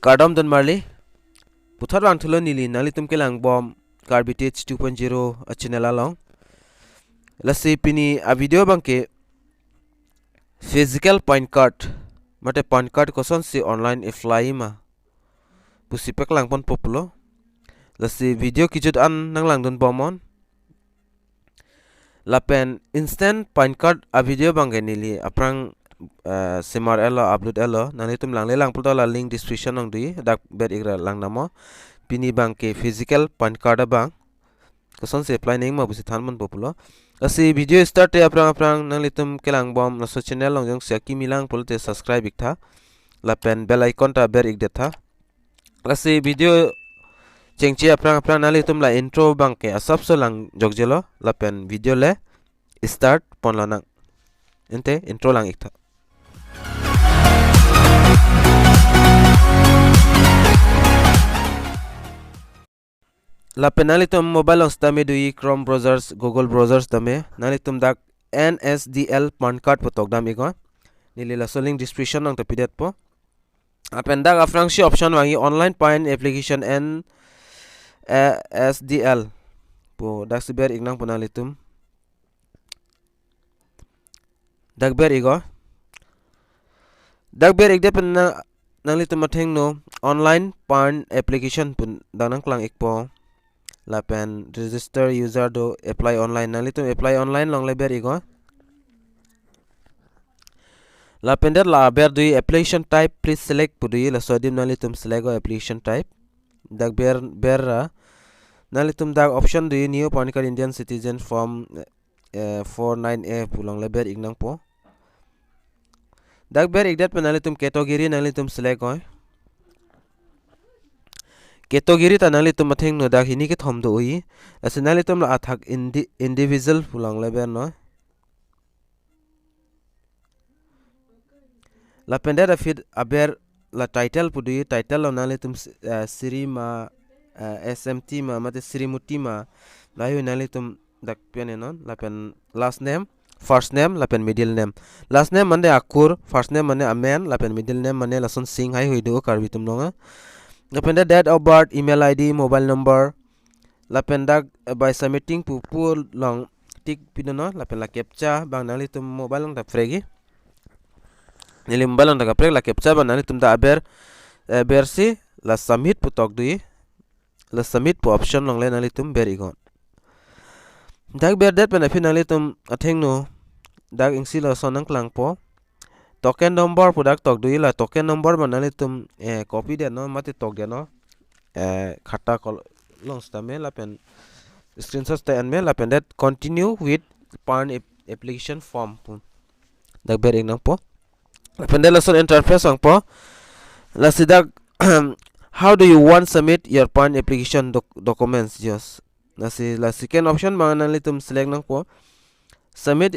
Kardom dan Marley putar bang thulo nili nali tum kelang bom Karbi 2.0 a channel along lasi pini a video bang ke physical point card mate point card koson si online apply ma PUSI PAKLANG pon populo lasi video kijut an nanglang don bomon lapen instant point card a video bang ke nili aprang semar elo upload elo nani tum lang lelang pulto la link description nang dui dak ber igra lang namo pini bang ke physical point card bang koson se apply ning ma busi than mon populo asi video start te aprang nang litum kelang bom na so channel long jong sia kimilang pulte subscribe ikta lapen bell icon ta ber ik detha asi video chengchi aprang nali tum la intro bang ke asap so lang jogjelo lapen video le start pon lanang ente intro lang ikta lapen nali tum mobile long stame dui Chrome browsers Google browsers dame nali tum dak NSDL pan card potok dam igo nili la so link description nang tapidet po apen dak afrang si option wangi online pan application NSDL po dak siber ignang po nali tum dak ber igo dak ber igde pen nali tum matheng no online pan application pun danang klang ikpo lapen register user do apply online nali tum apply online long leber igo lapen der la ber dui application type please select pudui la sodim nali tum select application type dak ber nali tum dak option dui new pan card Indian citizen form 49A pulong leber ignang po dak ber igdet pen nali tum category nali tum select oi category ta nali tum matheng no dak hini ke thom do ui asinali tum la athak individual pulang leber no la pender fit aber la title pudui title lo nali tum siri ma SMT ma mate srimuti ma la yu nali tum dak pian non la pen last name first name la pen middle name last name mane akur first name mane amen la pen middle name mane lason sing hai hui do karbi tum nonga lapenda date of birth email id mobile number lapenda by submitting pu long tik pinono lapela captcha bang nali tum mobile long da fregi nili mobile long da preg la captcha bang nali tum da bersi la submit pu tok dui la submit pu option long le nali tum ber igon dak ber det pen afi nali tum atheng no dak ingsi la sonang klang po token number product tok dui la token number manali tum copy de no mati tok de no khata kol long stame la pen screenshot ta en me la pen that continue with pan application form pun dak ber ing nang po la pen la son interface ang po la sidak how do you want submit your pan application documents just la second option manali tum select nang po submit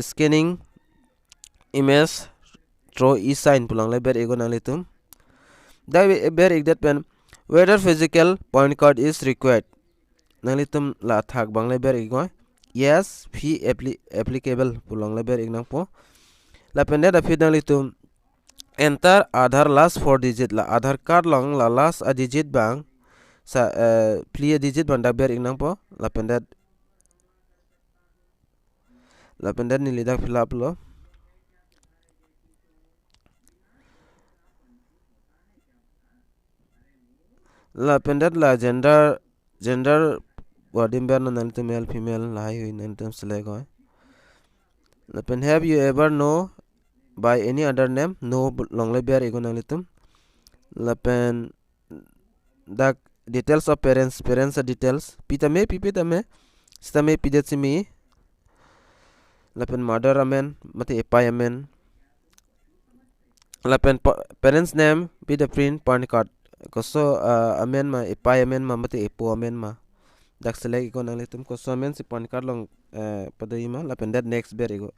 scanning image through e-sign pulang leber ego nalitum da ber igdat pen whether physical point card is required nalitum la thak bang leber ego yes fee applicable pulang leber ignang po la pen da fi nalitum enter Adhar last 4 digit la Adhar card long la last a digit bang sa plia digit bang da ber ignang po la pen nili dak fill up lo la pendat la gender wadim ber nan to male female la hi nan tam select hoy la pen have you ever know by any other name no long le ber ego nan litum la pen dak details of parents details pitame stame pidet simi la pen mother amen mate epai amen la pen parents name be the print pan card koso amen ma epai amen ma mate epo amen ma dak select iko nang litum koso amen si pan card long padai ma la pen that next ber ego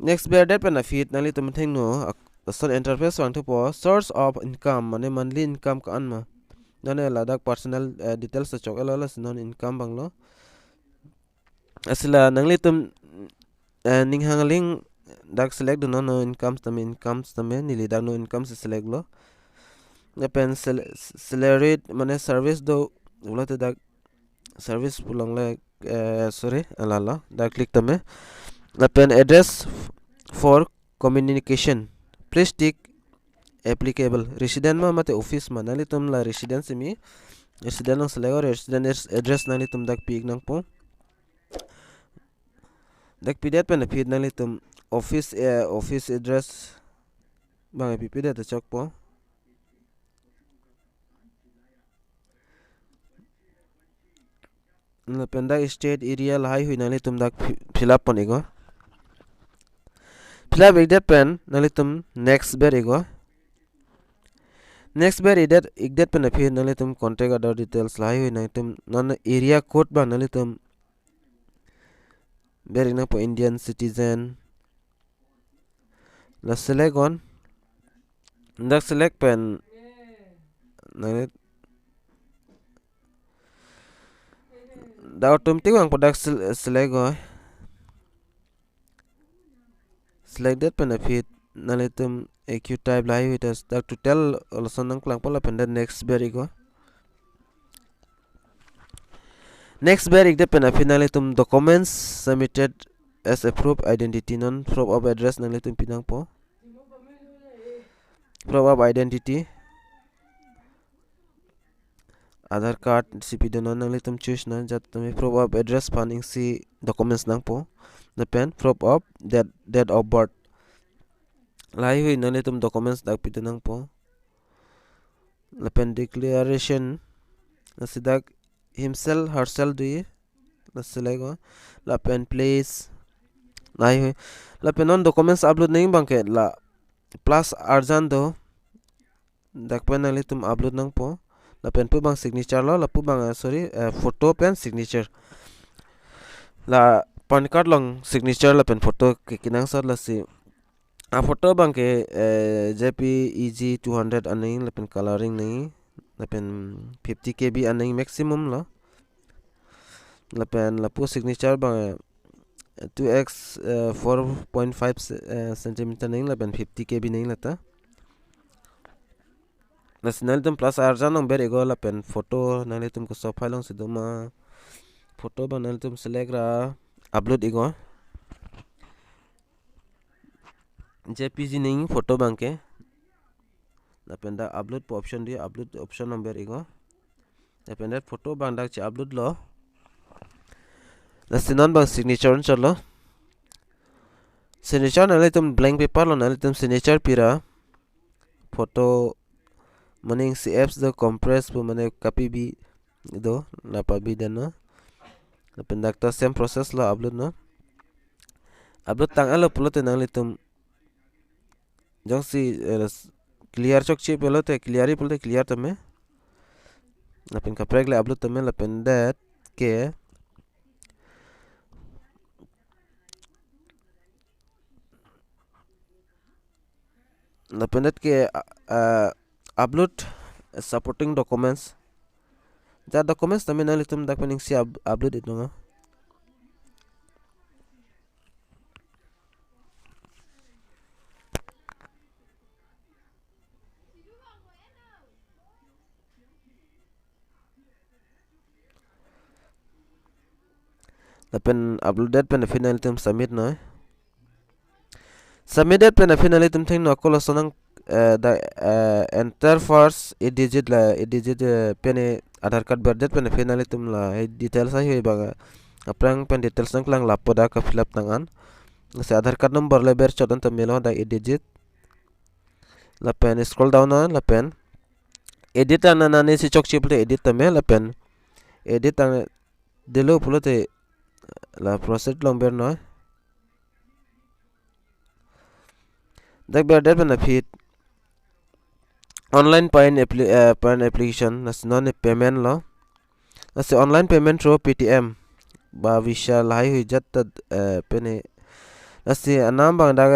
next ber that pen fit nang litum thing no son interface wang po source of income mane monthly income ka an ma nane la dak personal details sa chok ala non income bang lo asila nang litum ning hangaling dak select do no incomes tame nili dak no income se select lo lapen salary mane service do ulate dak service pulang le sorry alala dak click tame lapen address for communication please tick applicable resident ma mate office ma nali tum la residence mi resident lang select resident address nali tum dak pig nang po dak pidet pen feed nali tum office office address bang pidet chok po lapen dak state area lahai hui nali tum dak fill up pon ego fill up igdet pen nali tum next ber ego next ber igdet pen feed nali tum contact other details lahai hui nali tum non area code ba nali tum ber igna po Indian citizen la select on dak select pen nali da automatic bang product select go select that pen feed nali tum AQ type lai with us dak to tell also nang klang pala pen next ber go next ber igde pen feed nali tum documents submitted as a proof identity non proof of address nali tum pinang po proof of identity Adhar Card CP donon nang litum choose na jat tumi proof of address paning si documents nang po the pen proof of date of birth lai hui nang litum documents dak pitu nang po the pen declaration nasidak himself herself dui la selego la pen place lai hui la pen non documents upload nahi bangke la plus arjan do dak pen nang litum upload nang po la pen pu bang signature lo la pu bang sorry photo pen signature la pan card long signature la pen photo ke kinang sar la si a photo bang ke JPEG 200 aneng la pen coloring nahi la pen 50 KB aneng maximum lo la pen la pu signature bang 2x 4.5 cm nahi la pen 50 KB nahi la ta national tum plus arjan nang ber ego la pen photo nali tum ko soft file long siduma photo ba nali tum select ra upload ego JPG ning photo bangke la pen da upload po option di upload option number ego la pen that photo bang dak chi upload lo la sinon bang signature chalo signature nali tum blank paper lo nali tum signature pira photo maning si apps do compress po mane copy bi do la pa bi den no la pendak ta same process lo upload no upload tang alo pulote nang litum jong si clear chok chi pelote clear hi pulote clear tame la pen ka preg le upload tame la pen that ke la pen that ke upload supporting documents ja documents tame nali tum dak pening si upload it no la pen uploaded pen final tum submit no submitted pen finally tum thing no kola sonang the enter first a digit pen Adhar Card birth date pen finally tum la details ai baga aprang pen details nang lang lapoda ka fill up tangan se Adhar Card number le ber chodan tum melo da a digit la pen scroll down on la pen edit anana ne si chok chip edit tame la pen edit ang delo pulote la process long ber no dak ber det pen fit online payment application nas non payment lo nas online payment through PTM ba visa lai hui jat pene nas anam bang da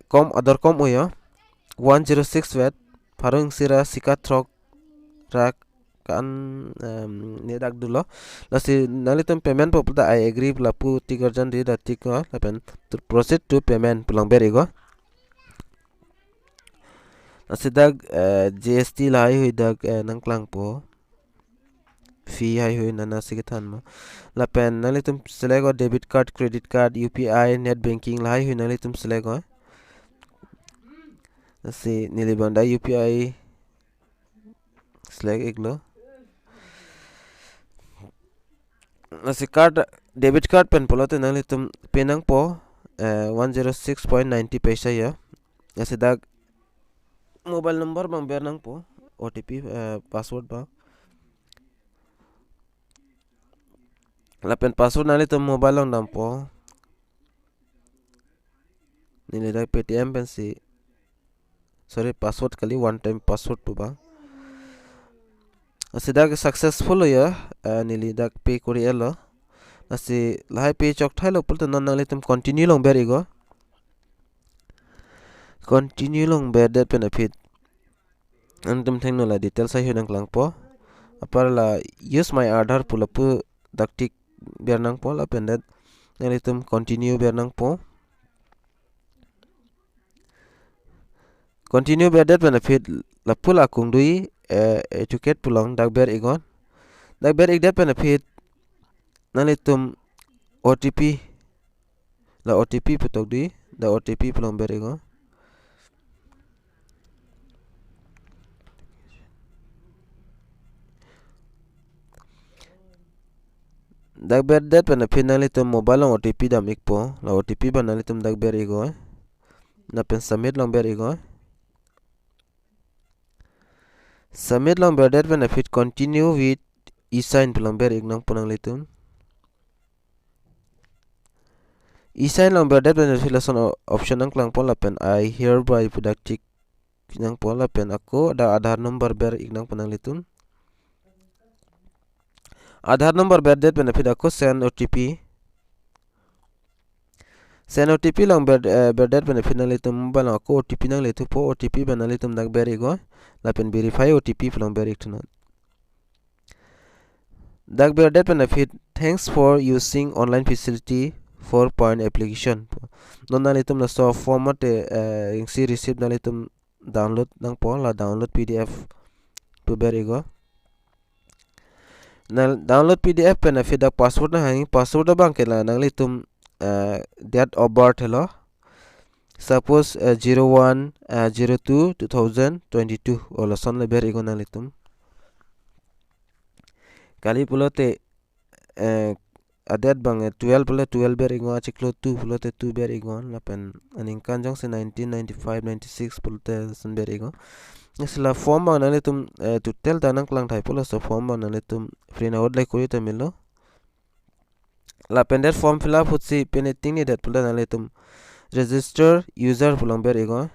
kom other kom uyo 106 vet farung sira sikat throk rak kan ni dak dulu la si nalitum payment po puta I agree la pu tigar jan di da tik la pen to proceed to payment pulang beri go la si dak GST la hai hui dak nang klang po fee hai hui nana sikithan ma la pen nalitum select go debit card credit card UPI net banking la hai hui nalitum select go la si nilibanda UPI select iglo nasi card debit card pen polote nalitum penang po 106.90 paisa ya nasi dak mobile number bang ber nang po OTP password bang lapen password nalitum mobile lang nam po nili dak PTM pen si sorry password kali one time password po bang nasi dak successful ya nili dak pay kori elo nasi lahai pay chok thai lo pulte non nalitum continue long ber igo continue long ber that benefit antum thengno la details sai hunang lang po apar la use my Adhar pulapu daktik ber nang po la pendet nalitum continue ber nang po continue ber that benefit la pula kung dui educate pulang dak ber igon dak ber ik that benefit nalitum OTP la OTP putok dui da OTP pulang ber igon dak ber that benefit nalitum mobile long OTP dam ikpo la OTP ban nalitum dak ber igo na pen submit long ber igo submit long ber that benefit continue with e-sign pulang ber ignang punang litum e-sign long ber that benefit lason option nang klang pon la pen I hereby productik nang pon la pen ako da Adhar number ber ignang punang litum Adhar number ber that benefit ako send OTP long ber that benefit nang litum mobile ako OTP nang litu po OTP ban nang litum dak ber igo la pen verify OTP pulang ber iktunan dak ber that benefit thanks for using online facility 4-point application non nalitum la so format ingsi receipt nalitum download nang po la download PDF to ber igo na download PDF benefit dak password na hangi password bang kela nang litum date of birth hello suppose 01/02/2022 ola son le ber igo nang litum kali pulote adet bang 12 pula 12 ber igo achiklo 2 pulote 2 ber igo la pen aning kanjong se 1995 96 pulote sen ber igo isla form bang nalitum tutel tanang klang thai pula so form bang nalitum free na odlai kuri tamilo la pen that form fill up hutsi peneting ni dat pula nalitum register user pulang ber igo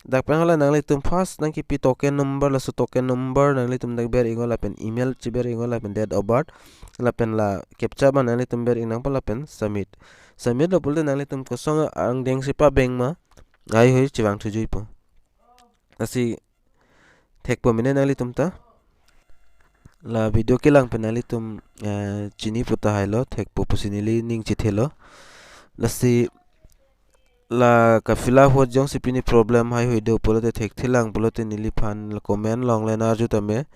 dak pen hala nalitum first nang kipi token number la so token number nalitum dak ber igo la pen email chi ber igo la pen date of birth la pen la captcha ban nalitum ber inang pala pen submit lo pula nalitum kosong ang deng sipa bank ma ai hoi chiwang thujui po asi thek po mine nalitum ta la video kilang pen nalitum chini puta hailo thek po pusinili ning chithelo lasi la kafila ho jong sipini problem hai hoi do polote thek thilang polote nili phan la comment long le na ju tame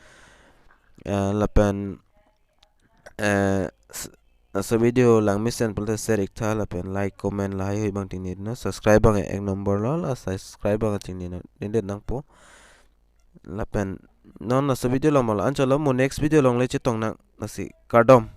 la pen so video lang misen polote share ikta la pen like comment la hai hoi bang ting ni na subscribe bang ek number lo la subscribe bang ting ni na den nang po la pen non na so video long mal anchalo mo next video long le chitong na nasi Kardom